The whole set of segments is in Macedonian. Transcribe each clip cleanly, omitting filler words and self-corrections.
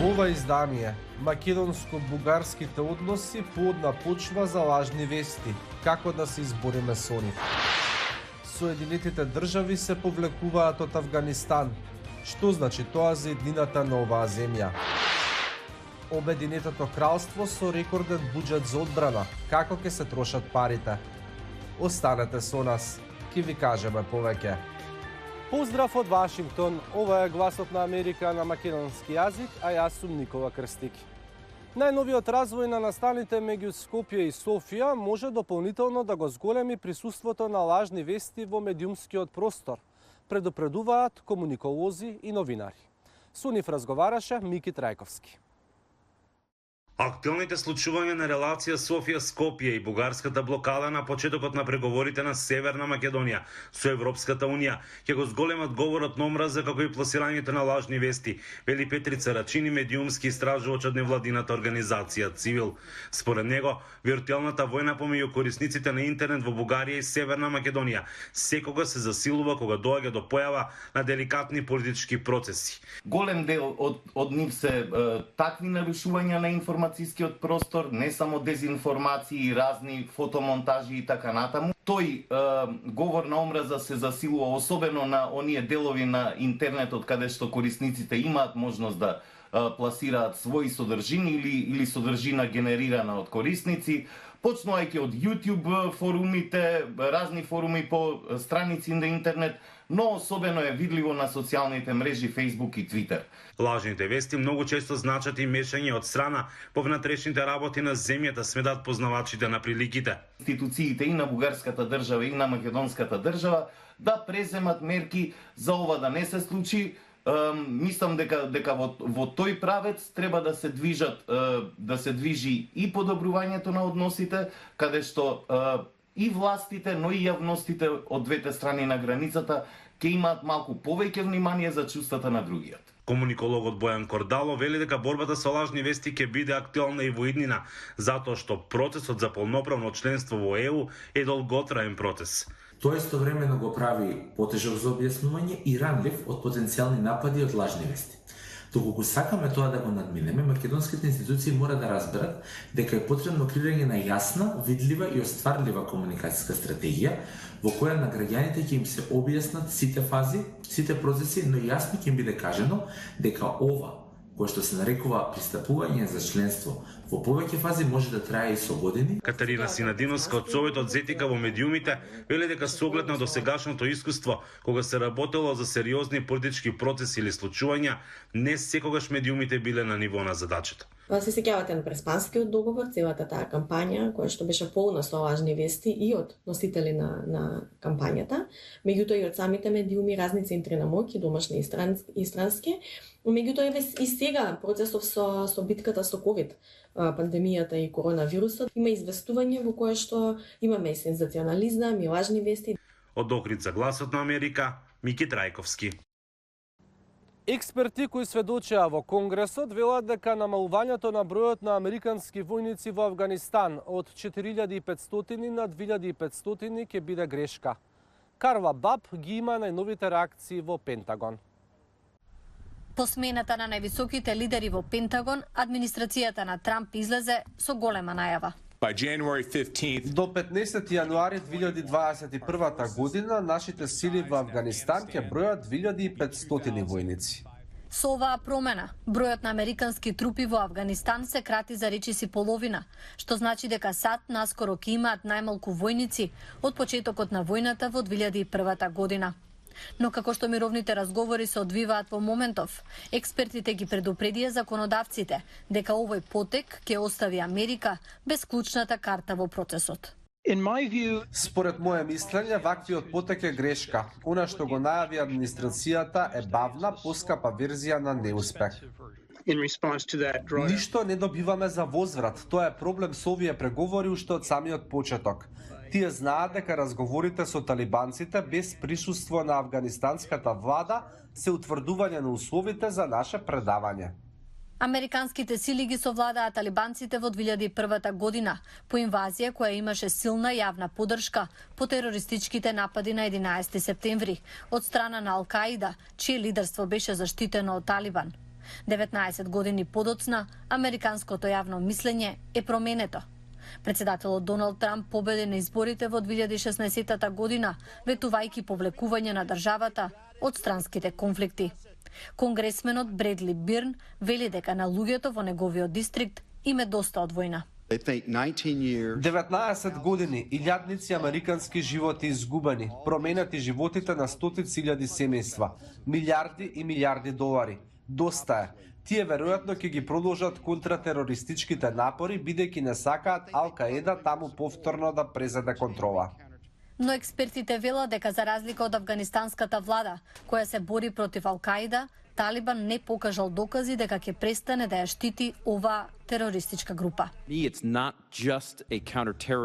ова издание македонско-бугарските односи плодна почва за лажни вести. Како да се избориме со нив? Соединетите држави се повлекуваат од Афганистан. Што значи тоа за еднината на оваа земја? Обединетото кралство со рекорден буџет за одбрана. Како ќе се трошат парите? Останете со нас, ќе ви кажеме повеќе. Поздрав од Вашингтон, ова е гласот на Америка на македонски јазик, а јас сум Никола Крстик. Најновиот развој на настаните меѓу Скопје и Софија може дополнително да го зголеми присуството на лажни вести во медиумскиот простор, предупредуваат комуниколози и новинари. Со нив разговараше Мики Трајковски. Актуелните случувања на релација Софија-Скопје и бугарската блокада на почетокот на преговорите на Северна Македонија со Европската Унија ќе го зголемат говорот на омраза како и пласирањето на лажни вести, вели Петрица Рачини, медиумски истражувач од невладината организација Цивил. Според него, виртуелната војна помеѓу корисниците на интернет во Бугарија и Северна Македонија секогаш се засилува кога доаѓа до појава на деликатни политички процеси. Голем дел од нив се такви нарушувања на информацијскиот простор, не само дезинформации, разни фотомонтажи и така натаму. Тој говор на омраза се засилува особено на оние делови на интернетот каде што корисниците имаат можност да пласираат своји содржини или содржина генерирана од корисници, почнувајќи од YouTube форумите, разни форуми по страници на интернет, но особено е видливо на социјалните мрежи Facebook и Twitter. Лажните вести многу често значат и мешање од страна по внатрешните работи на земјата, сметат познавачите на приликите. Институциите и на бугарската држава и на македонската држава да преземат мерки за ова да не се случи. Мислам дека во тој правец треба да се движи и подобрувањето на односите, каде што и властите, но и јавностите од двете страни на границата ќе имаат малку повеќе внимание за чувствата на другиот. Комуникологот Бојан Кордало вели дека борбата со лажни вести ќе биде актуелна и во иднина, затоа што процесот за полноправно членство во ЕУ е долготраен процес. Тоа истовремено го прави потежок за објаснување и ранлив од потенцијални напади од лажни вести. Доколку сакаме тоа да го надминеме, македонските институции мора да разберат дека е потребно креирање на јасна, видлива и остварлива комуникацијска стратегија во која на граѓаните ќе им се објаснат сите фази, сите процеси, но јасно ќе им биде кажано дека ова кој што се нарекува пристапување за членство во повеќе фази може да трае и со години. Катерина Синадиновска од Советот за етика во медиумите вели дека со оглед на досегашното искуство, кога се работело за сериозни политички процеси или случувања, не секогаш медиумите биле на ниво на задачата. Се сеќавате на Преспанскиот договор, целата таа кампања која што беше полна со лажни вести и од носители на кампањата, меѓутоа и од самите медиуми, разни центри на моќ, домашни и странски. Меѓутоа и сега процесов со битката со ковид, пандемијата и коронавирусот, има известување во кое што имаме и сензационализам и лажни вести. Од Охрид за гласот на Америка, Мики Трајковски. Експерти кои сведочеа во Конгресот велат дека намалувањето на бројот на американски војници во Афганистан од 4500 на 2500 ќе биде грешка. Карла Баб ги има најновите реакции во Пентагон. По смената на највисоките лидери во Пентагон, администрацијата на Трамп излезе со голема најава. До 15 јануари 2021 година нашите сили во Афганистан ќе бројат 2500 војници. Со оваа промена, бројот на американски трупи во Афганистан се крати за речиси половина, што значи дека САД наскоро ќе имаат најмалку војници од почетокот на војната во 2001 година. Но како што мировните разговори се одвиваат во моментов, експертите ги предупредија законодавците дека овој потек ќе остави Америка без клучната карта во процесот. Според моје мислење, ваквиот потек е грешка. Она што го најави администрацијата е бавна, поскапа верзија на неуспех. Ништо не добиваме за возврат. Тоа е проблем со овие преговори уште од самиот почеток. Тие знаат дека разговорите со талибанците без присуство на афганистанската влада се утврдување на условите за наше предавање. Американските сили ги совладаа талибанците во 2001 година по инвазија која имаше силна јавна поддршка по терористичките напади на 11 септември од страна на Ал-Каида, чие лидерство беше заштитено од Талибан. 19 години подоцна, американското јавно мислење е променето. Председателот Доналд Трамп победи на изборите во 2016 година, ветувајќи повлекување на државата од странските конфликти. Конгресменот Бредли Бирн вели дека на луѓето во неговиот дистрикт им е доста од војна. 19 години, илјадници американски животи изгубени, променети животите на стотици илјади семејства, милиарди и милиарди долари. Доста е. Тие веројатно ќе ги продолжат контратерористичките напори, бидејќи не сакаат Ал-Каеда таму повторно да презеде контрола. Но експертите велат дека за разлика од афганистанската влада, која се бори против Ал-Каида, Талибан не покажал докази дека ќе престане да ја штити оваа терористичка група.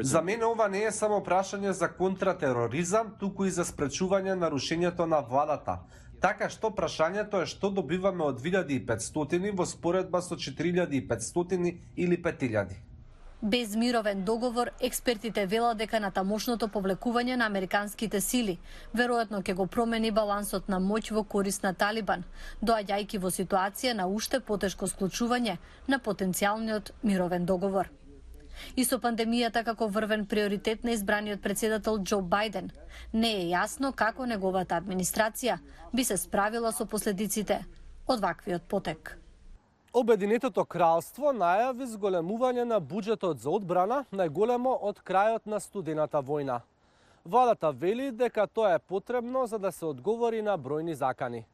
За мене ова не е само прашање за контратероризам, туку и за спречување нарушењето на владата. Така што прашањето е што добиваме од 2500 во споредба со 4500 или 5000. Без мировен договор, експертите велат дека на тамошното повлекување на американските сили веројатно ќе го промени балансот на моќ во корист на Талибан, доаѓајќи во ситуација на уште потешко склучување на потенцијалниот мировен договор. И со пандемијата како врвен приоритет на избраниот председател Џо Бајден, не е јасно како неговата администрација би се справила со последиците од ваквиот потек. Обединетото кралство најави зголемување на буџетот за одбрана, најголемо од крајот на студената војна. Владата вели дека тоа е потребно за да се одговори на бројни закани.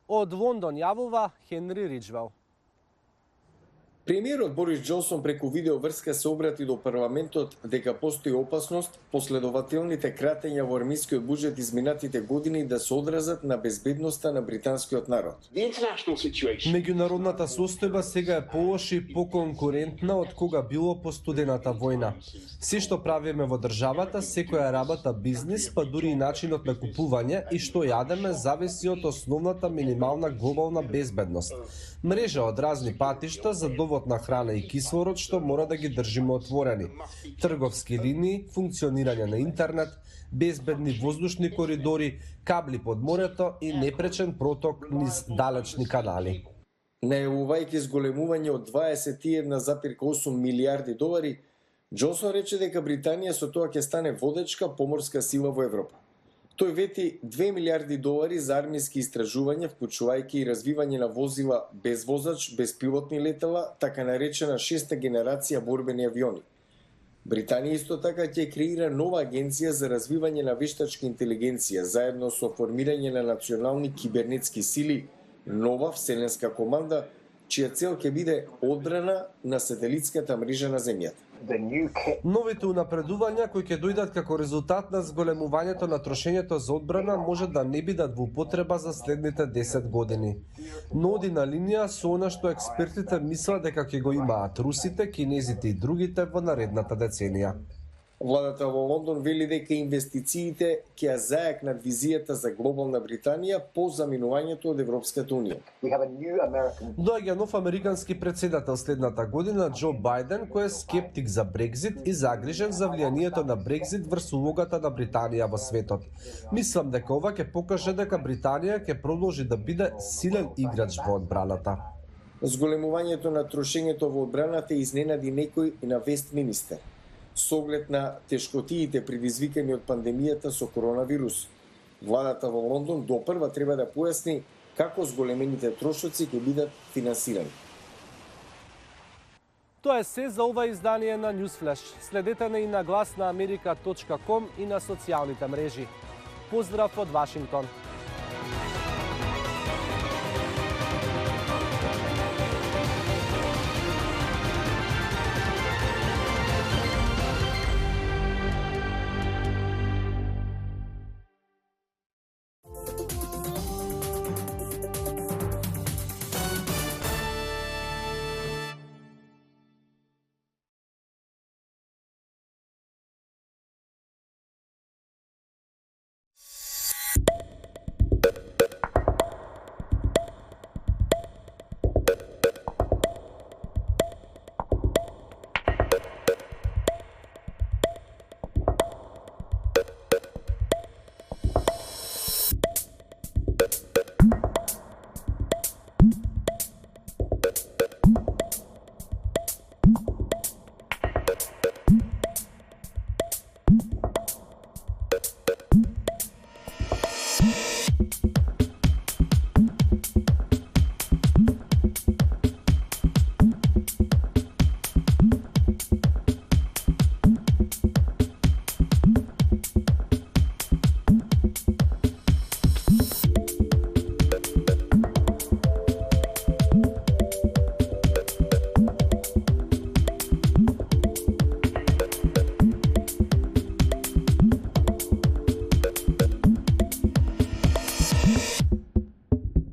Од Лондон јавува Хенри Риджвел. Премиерот Борис Џонсон преку видеоврска се обрати до парламентот дека постои опасност последователните кратења во армискиот буџет изминатите години да се одразат на безбедноста на британскиот народ. Меѓународната состојба сега е полоша и поконкурентна од кога било по студената војна. Се што правиме во државата, секоја работа бизнис, па дури и начинот на купување и што јадеме зависи од основната минимална глобална безбедност. Мрежа од разни патишта за довод на храна и кислород што мора да ги држиме отворени, трговски линии, функционирање на интернет, безбедни воздушни коридори, кабли под морето и непречен проток низ далечни канали. Најавувајќи зголемување од 21,8 милиарди долари, Џонсон рече дека Британија со тоа ќе стане водечка поморска сила во Европа. Тој вети 2 милиарди долари за армиски истражувања, вклучувајќи и развивање на возила без возач, безпилотни летала, така наречена 6-та генерација борбени авиони. Британија исто така ќе креира нова агенција за развивање на вештачка интелигенција, заедно со формирање на национални кибернетски сили, нова вселенска команда, чија цел ќе биде одбрана на сателитската мрежа на земјата. Новите унапредувања кои ќе дојдат како резултат на зголемувањето на трошењето за одбрана може да не бидат во употреба за следните 10 години. Но оди на линија со она што експертите мислат дека ќе го имаат русите, кинезите и другите во наредната деценија. Владата во Лондон вели дека инвестициите ќе ја зајакнат визијата за глобална Британија по заминувањето од Европската унија. Доаѓа нов американски председател следната година, Џо Бајден, кој е скептик за Брекзит и загрижен за влијанието на Брекзит врз улогата на Британија во светот. Мислам дека ова ќе покаже дека Британија ќе продолжи да биде силен играч во одбраната. Зголемувањето на трошењето во одбраната изненади некој и на Вестминистер, со оглед на тешкотиите предизвикани од пандемијата со коронавирус. Владата во Лондон допрва треба да појасни како зголемените трошоци ќе бидат финансирани. Тоа е се за ова издание на Newsflash. Следете на и на гласнааmerika.com и на социјалните мрежи. Поздрав од Вашингтон!